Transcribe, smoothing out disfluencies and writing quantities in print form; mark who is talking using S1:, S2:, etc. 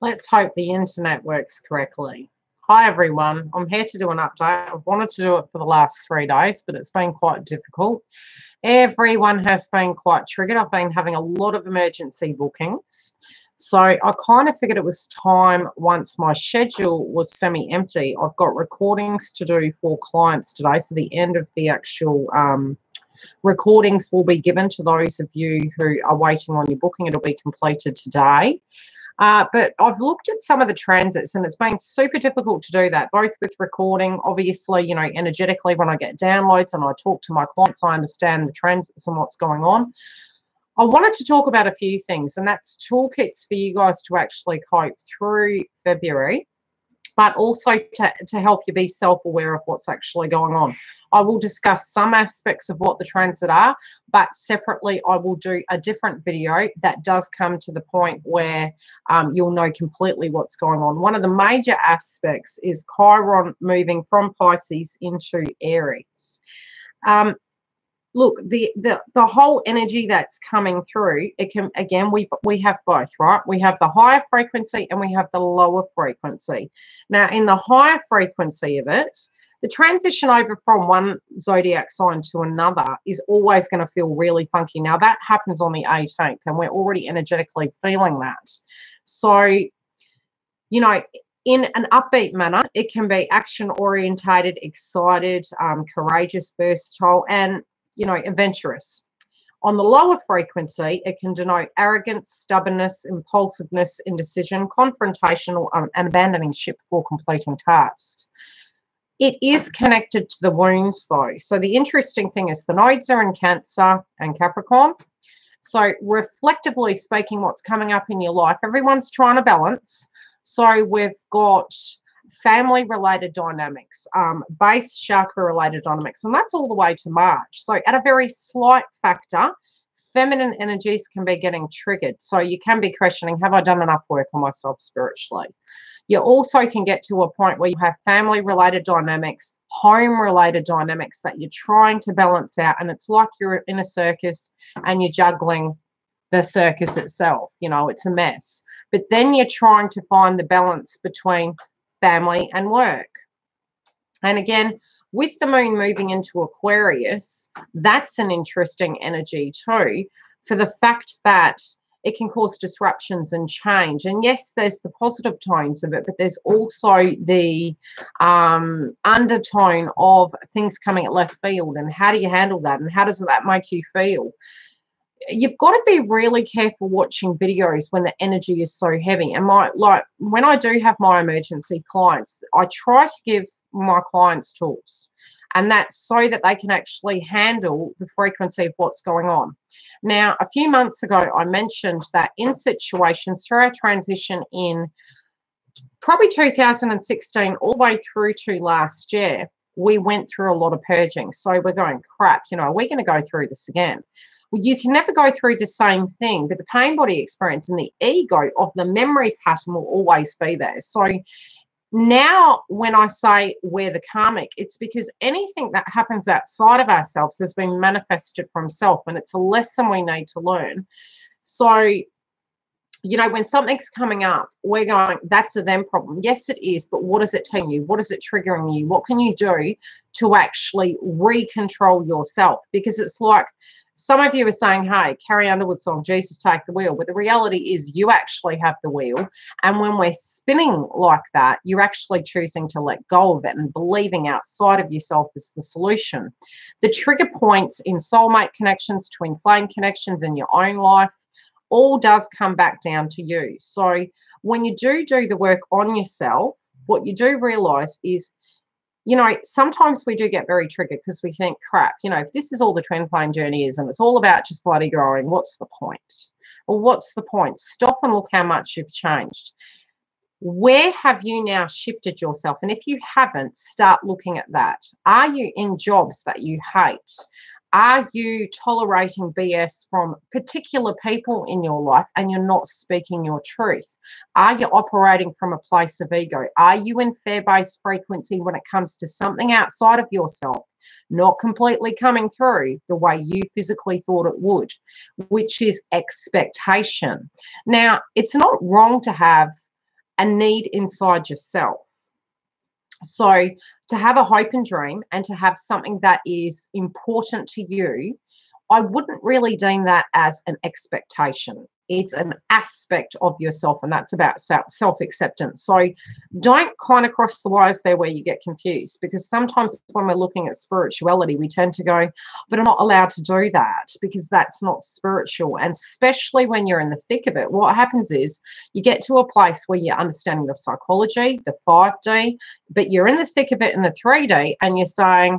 S1: Let's hope the internet works correctly. Hi everyone, I'm here to do an update. I've wanted to do it for the last 3 days, but it's been quite difficult. Everyone has been quite triggered. I've been having a lot of emergency bookings. So I kind of figured it was time, once my schedule was semi-empty. I've got recordings to do for clients today. So the end of the actual recordings will be given to those of you who are waiting on your booking. It'll be completed today. But I've looked at some of the transits and it's been super difficult to do that, both with recording, obviously, you know, energetically when I get downloads and I talk to my clients, I understand the transits and what's going on. I wanted to talk about a few things, and that's toolkits for you guys to actually cope through February, but also to help you be self-aware of what's actually going on. I will discuss some aspects of what the transit are, but separately I will do a different video that does come to the point where you'll know completely what's going on. One of the major aspects is Chiron moving from Pisces into Aries. Look, the whole energy that's coming through, it can, again, we have both, right? We have the higher frequency and we have the lower frequency. Now, in the higher frequency of it, the transition over from one zodiac sign to another is always going to feel really funky. Now, that happens on the 18th, and we're already energetically feeling that. So, you know, in an upbeat manner, it can be action-orientated, excited, courageous, versatile, and you know, adventurous. On the lower frequency, it can denote arrogance, stubbornness, impulsiveness, indecision, confrontational, and abandoning ship before completing tasks. It is connected to the wounds, though. So the interesting thing is the nodes are in Cancer and Capricorn. So reflectively speaking, what's coming up in your life, everyone's trying to balance. So we've got family-related dynamics, base chakra-related dynamics, and that's all the way to March. So at a very slight factor, feminine energies can be getting triggered. So you can be questioning, have I done enough work on myself spiritually? You also can get to a point where you have family-related dynamics, home-related dynamics that you're trying to balance out, and it's like you're in a circus and you're juggling the circus itself. You know, it's a mess. But then you're trying to find the balance between family and work. And again, with the moon moving into Aquarius, that's an interesting energy too, for the fact that it can cause disruptions and change. And yes, there's the positive tones of it, but there's also the undertone of things coming at left field. And how do you handle that? And how does that make you feel? You've got to be really careful watching videos when the energy is so heavy. And when I do have my emergency clients, I try to give my clients tools, and that's so that they can actually handle the frequency of what's going on. Now, a few months ago, I mentioned that in situations through our transition in probably 2016 all the way through to last year, we went through a lot of purging. So we're going, crap, you know, we're going to go through this again. You can never go through the same thing, but the pain body experience and the ego of the memory pattern will always be there. So now when I say we're the karmic, it's because anything that happens outside of ourselves has been manifested from self, and it's a lesson we need to learn. So, you know, when something's coming up, we're going, that's a them problem. Yes, it is, but what is it telling you? What is it triggering you? What can you do to actually re-control yourself? Because it's like, some of you are saying, hey, Carrie Underwood song, Jesus Take the Wheel. But the reality is you actually have the wheel. And when we're spinning like that, you're actually choosing to let go of it and believing outside of yourself is the solution. The trigger points in soulmate connections, twin flame connections in your own life, all does come back down to you. So when you do the work on yourself, what you do realize is, you know, sometimes we do get very triggered because we think, crap, you know, if this is all the twin flame journey is and it's all about just bloody growing, what's the point? Well, what's the point? Stop and look how much you've changed. Where have you now shifted yourself? And if you haven't, start looking at that. Are you in jobs that you hate? Are you tolerating BS from particular people in your life and you're not speaking your truth? Are you operating from a place of ego? Are you in fear-based frequency when it comes to something outside of yourself, not completely coming through the way you physically thought it would, which is expectation? Now, it's not wrong to have a need inside yourself. So to have a hope and dream and to have something that is important to you, I wouldn't really deem that as an expectation. It's an aspect of yourself, and that's about self-acceptance. So don't kind of cross the wires there where you get confused, because sometimes when we're looking at spirituality, we tend to go, but I'm not allowed to do that because that's not spiritual. And especially when you're in the thick of it, what happens is you get to a place where you're understanding the psychology, the 5D, but you're in the thick of it in the 3D, and you're saying,